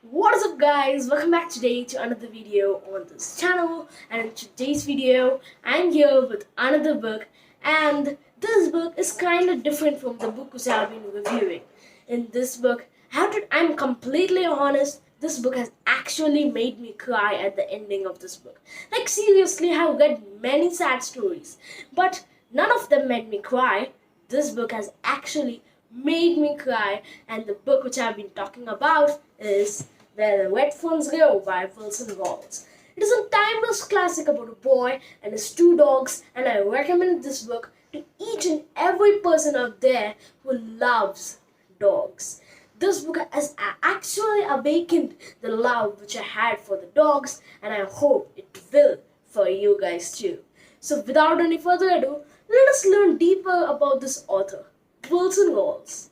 What is up guys, welcome back today to another video on this channel, and in today's video I'm here with another book, and this book is kind of different from the book which I've been reviewing. In this book, I'm completely honest, this book has actually made me cry at the ending of this book. Like seriously, I've read many sad stories, but none of them made me cry. This book has actually made me cry, and the book which I've been talking about is Where the Wet Ferns Grow by Wilson Rawls. It is a timeless classic about a boy and his two dogs, and I recommend this book to each and every person out there who loves dogs. This book has actually awakened the love which I had for the dogs, and I hope it will for you guys too. So without any further ado, let us learn deeper about this author, Wilson Rawls.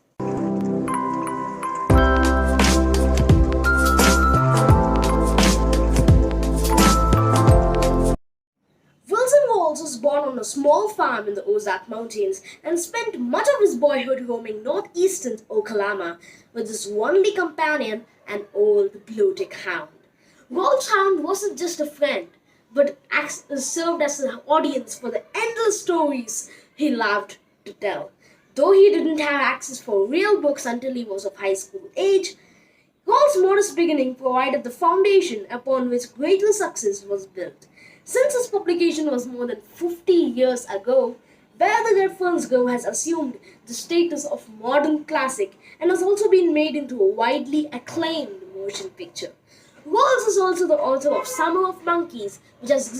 Wilson Rawls was born on a small farm in the Ozark Mountains and spent much of his boyhood roaming northeastern Oklahoma with his only companion, an old blue-tick hound. Rawls' hound wasn't just a friend, but served as an audience for the endless stories he loved to tell. Though he didn't have access for real books until he was of high school age, Rawls' modest beginning provided the foundation upon which greater success was built. Since its publication was more than 50 years ago, Where the Red Ferns Grow has assumed the status of modern classic and has also been made into a widely acclaimed motion picture. Rawls is also the author of Summer of Monkeys, which has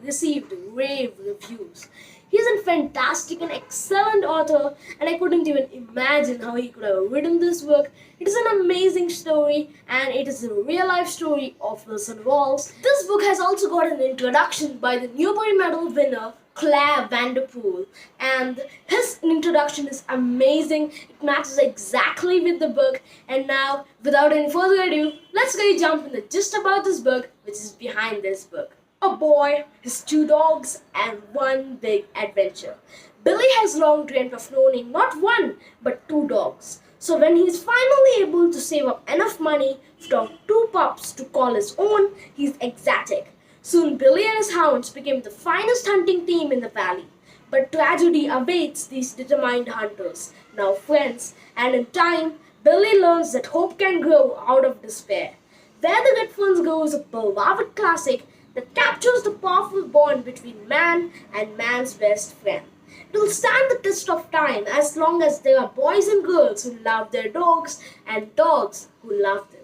received rave reviews. He is a fantastic and excellent author, and I couldn't even imagine how he could have written this book. It is an amazing story, and it is a real-life story of Wilson Rawls. This book has also got an introduction by the Newbery Medal winner Claire Vanderpool, and his introduction is amazing. It matches exactly with the book. And now, without any further ado, let's go jump in the gist about this book, which is behind this book. A boy, his two dogs, and one big adventure. Billy has long dreamt of owning not one, but two dogs. So when he is finally able to save up enough money for two pups to call his own, he is ecstatic. Soon Billy and his hounds became the finest hunting team in the valley. But tragedy awaits these determined hunters, now friends, and in time, Billy learns that hope can grow out of despair. Where the Red Ferns Grow is a beloved classic that captures the powerful bond between man and man's best friend. It will stand the test of time as long as there are boys and girls who love their dogs and dogs who love them.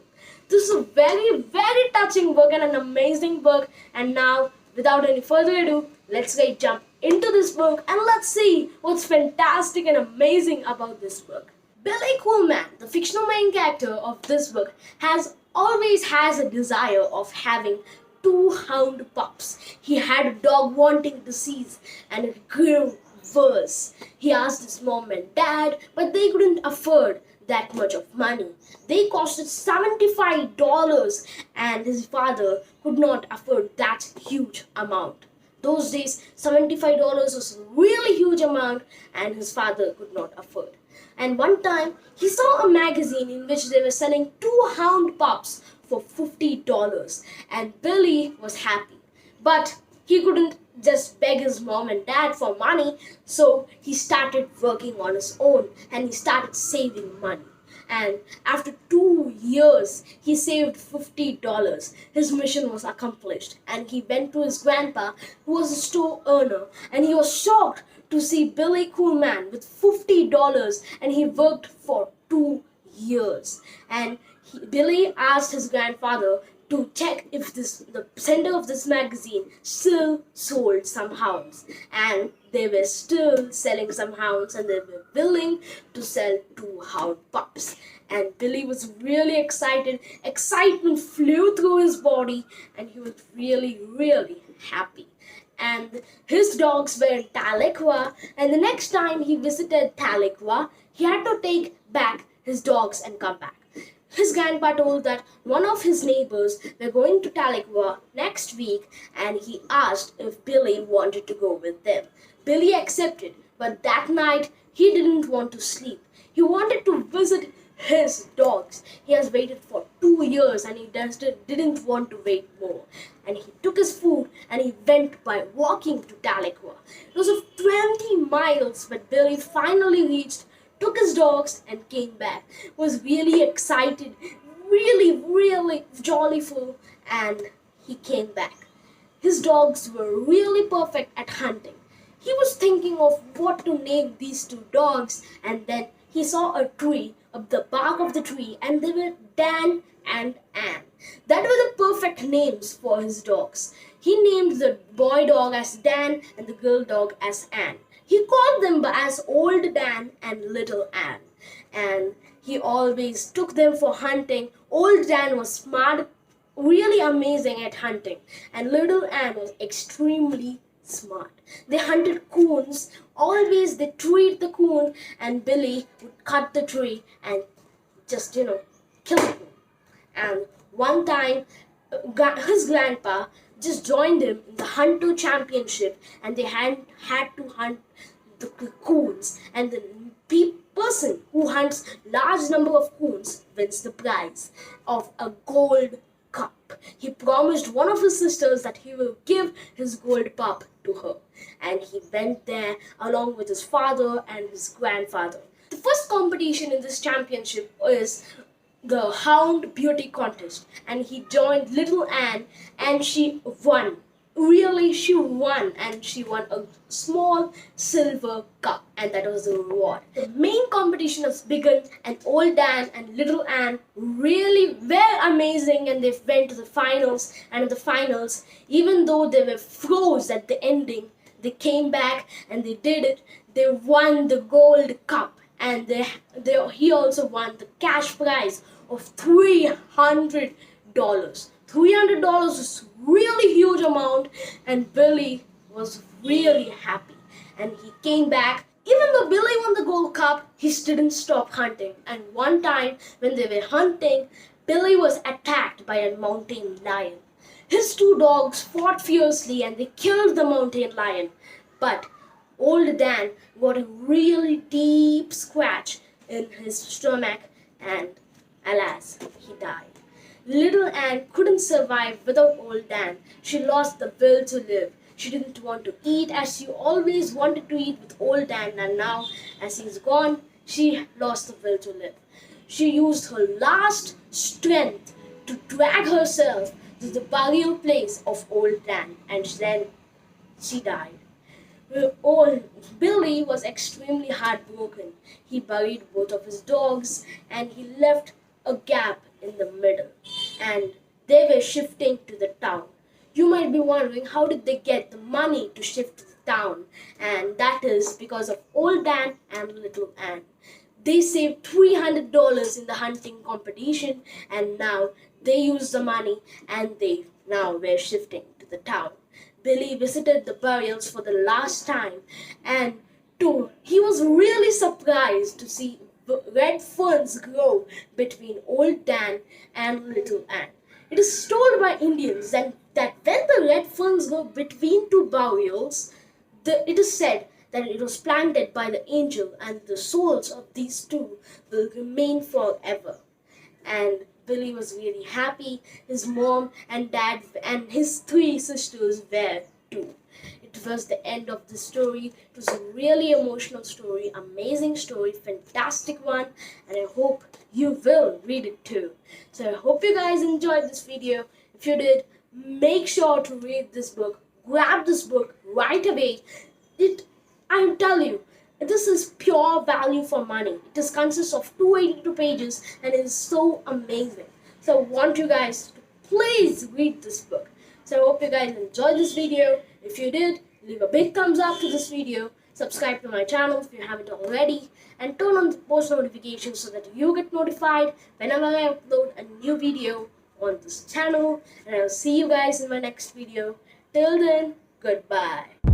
This is a very, very touching book and an amazing book. And now, without any further ado, let's jump into this book and let's see what's fantastic and amazing about this book. Billy Coolman, the fictional main character of this book, always has a desire of having two hound pups. He had a dog wanting to seize, and it grew worse. He asked his mom and dad, but they couldn't afford that much of money. They costed $75, and his father could not afford that huge amount. Those days, $75 was a really huge amount, and his father could not afford. And one time, he saw a magazine in which they were selling two hound pups for $50, and Billy was happy. But he couldn't just beg his mom and dad for money, so he started working on his own and he started saving money. And after 2 years, he saved $50. His mission was accomplished, and he went to his grandpa, who was a store owner, and he was shocked to see Billy Coolman with $50, and he worked for 2 years. And Billy asked his grandfather to check if the sender of this magazine still sold some hounds, and they were still selling some hounds, and they were willing to sell two hound pups. And Billy was really excited. Excitement flew through his body, and he was really, really happy. And his dogs were in Tahlequah, and the next time he visited Tahlequah, he had to take back his dogs and come back. His grandpa told that one of his neighbors were going to Tahlequah next week, and he asked if Billy wanted to go with them. Billy accepted, but that night he didn't want to sleep. He wanted to visit his dogs. He has waited for 2 years and he didn't want to wait more. And he took his food and he went by walking to Tahlequah. It was of 20 miles, but Billy finally reached, took his dogs and came back. Was really excited, really jollyful, and he came back. His dogs were really perfect at hunting. He was thinking of what to name these two dogs, and then he saw a tree, up the bark of the tree, and they were Dan and Ann. That were the perfect names for his dogs. He named the boy dog as Dan and the girl dog as Ann. He called them as Old Dan and Little Ann. And he always took them for hunting. Old Dan was smart, really amazing at hunting, and Little Ann was extremely smart. They hunted coons. Always they treed the coon, and Billy would cut the tree and just kill the coon. And one time, his grandpa just joined him in the Hunter Championship, and they had to hunt the coons, and the person who hunts large number of coons wins the prize of a gold cup. He promised one of his sisters that he will give his gold cup to her, and he went there along with his father and his grandfather. The first competition in this championship is the Hound Beauty Contest, and he joined Little Ann, and she won. Really, she won, and she won a small silver cup, and that was the reward. The main competition has begun, and Old Dan and Little Ann really were amazing, and they went to the finals. And in the finals, even though they were froze at the ending, they came back and they did it. They won the gold cup, and he also won the cash prize of $300. $300 is really huge amount, and Billy was really happy, and he came back. Even though Billy won the gold cup, he didn't stop hunting. And one time when they were hunting, Billy was attacked by a mountain lion. His two dogs fought fiercely and they killed the mountain lion, but Old Dan got a really deep scratch in his stomach, and alas, he died. Little Ann couldn't survive without Old Dan. She lost the will to live. She didn't want to eat as she always wanted to eat with Old Dan, and now, as he's gone, she lost the will to live. She used her last strength to drag herself to the burial place of Old Dan, and then she died. Old Billy was extremely heartbroken. He buried both of his dogs, and he left a gap in the middle, and they were shifting to the town. You might be wondering, how did they get the money to shift to the town? And that is because of Old Dan and Little Ann. They saved $300 in the hunting competition, and now they used the money, and they now were shifting to the town. Billy visited the burials for the last time, and he was really surprised to see red ferns grow between Old Dan and Little Ann. It is told by Indians that when the red ferns grow between two burials, it is said that it was planted by the angel, and the souls of these two will remain forever. And Billy was really happy. His mom and dad and his three sisters were too. It was the end of the story. It was a really emotional story, amazing story, fantastic one, and I hope you will read it too. So I hope you guys enjoyed this video. If you did, make sure to read this book. Grab this book right away. I tell you, this is pure value for money. It consists of 282 pages and it is so amazing. So I want you guys to please read this book. So I hope you guys enjoyed this video. If you did, leave a big thumbs up to this video. Subscribe to my channel if you haven't already. And turn on the post notifications so that you get notified whenever I upload a new video on this channel. And I will see you guys in my next video. Till then, goodbye.